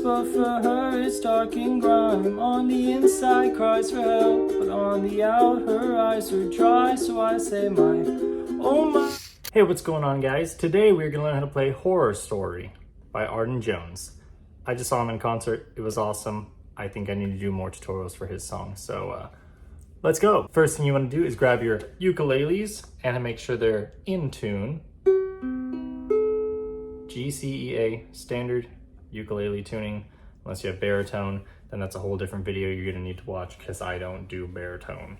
but for her it's dark and grime. On the inside cries for help, but on the out her eyes are dry. So I say my, oh my. Hey, what's going on, guys? Today we're gonna learn how to play Horror Story by Arden Jones. I just saw him in concert. It was awesome. I think I need to do more tutorials for his songs. So let's go. First thing you want to do is grab your ukuleles and make sure they're in tune. G, C, E, A, standard ukulele tuning. Unless you have baritone, then that's a whole different video you're gonna need to watch because I don't do baritone.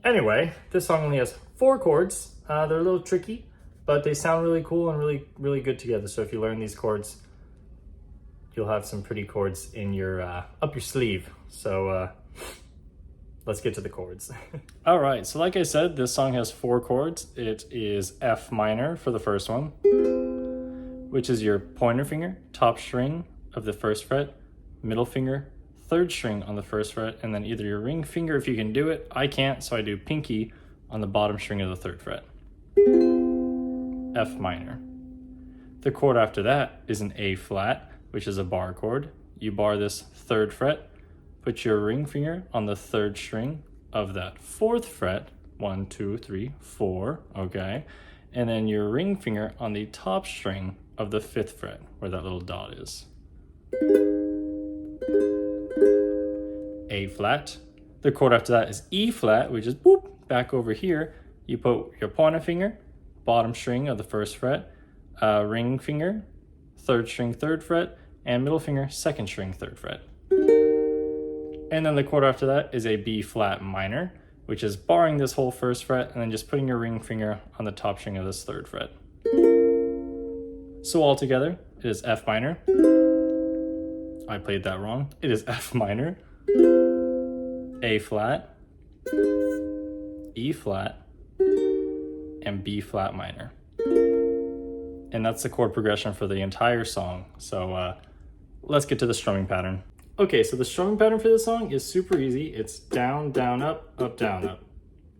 Anyway, this song only has 4 chords. They're a little tricky, but they sound really cool and really good together. So if you learn these chords, you'll have some pretty chords in your up your sleeve. So let's get to the chords. All right, so like I said, this song has 4 chords. It is F minor for the first one, which is your pointer finger, top string of the 1st fret, middle finger, 3rd string on the 1st fret, and then either your ring finger if you can do it. I can't, so I do pinky on the bottom string of the 3rd fret. F minor. The chord after that is an A flat, which is a bar chord. You bar this 3rd fret, put your ring finger on the 3rd string of that 4th fret, 1, 2, 3, 4, okay? And then your ring finger on the top string of the 5th fret, where that little dot is. A flat. The chord after that is E flat, which is boop, back over here. You put your pointer finger, bottom string of the 1st fret, ring finger, 3rd string, 3rd fret, and middle finger, 2nd string, 3rd fret. And then the chord after that is a B flat minor, which is barring this whole 1st fret and then just putting your ring finger on the top string of this 3rd fret. So all together, it is F minor. I played that wrong. It is F minor, A flat, E flat, and B flat minor. And that's the chord progression for the entire song. So let's get to the strumming pattern. Okay, so the strumming pattern for this song is super easy. It's down, down, up, down, up.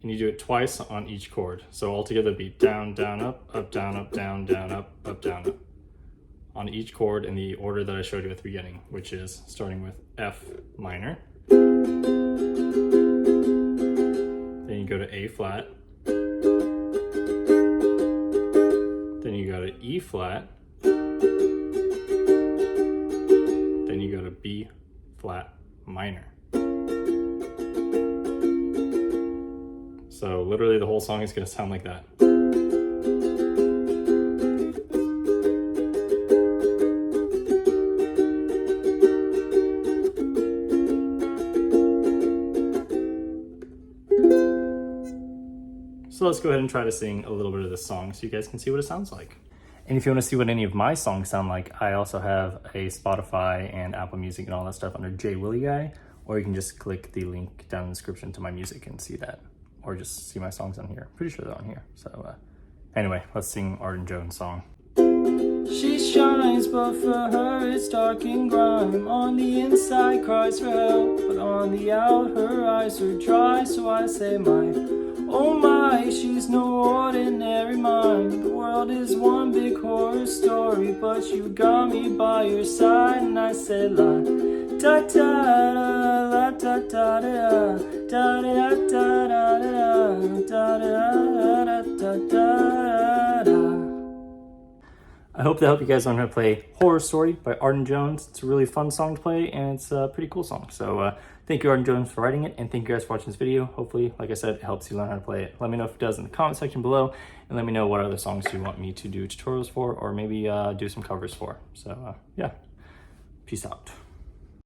And you do it twice on each chord. So altogether it'd be down, down, up, down, down, up, down, up. On each chord in the order that I showed you at the beginning, which is starting with F minor. Then you go to A flat. Then you go to E flat. Then you go to B flat minor. So literally the whole song is going to sound like that. So let's go ahead and try to sing a little bit of this song so you guys can see what it sounds like. And if you want to see what any of my songs sound like, I also have a Spotify and Apple Music and all that stuff under JWillyGuy, or you can just click the link down in the description to my music and see that, or just see my songs on here. Pretty sure they're on here. So anyway, let's sing Arden Jones' song. She shines, but for her it's dark and grime. On the inside cries for help, but on the out her eyes are dry. So I say my, oh my, she's no ordinary mind. The world is one big horror story, but you got me by your side. And I say la da da da la da da da da da da da da da da da. I hope that helped you guys learn how to play Horror Story by Arden Jones. It's a really fun song to play, and it's a pretty cool song. So thank you, Arden Jones, for writing it, and thank you guys for watching this video. Hopefully, like I said, it helps you learn how to play it. Let me know if it does in the comment section below, and let me know what other songs you want me to do tutorials for, or maybe do some covers for. So yeah, peace out.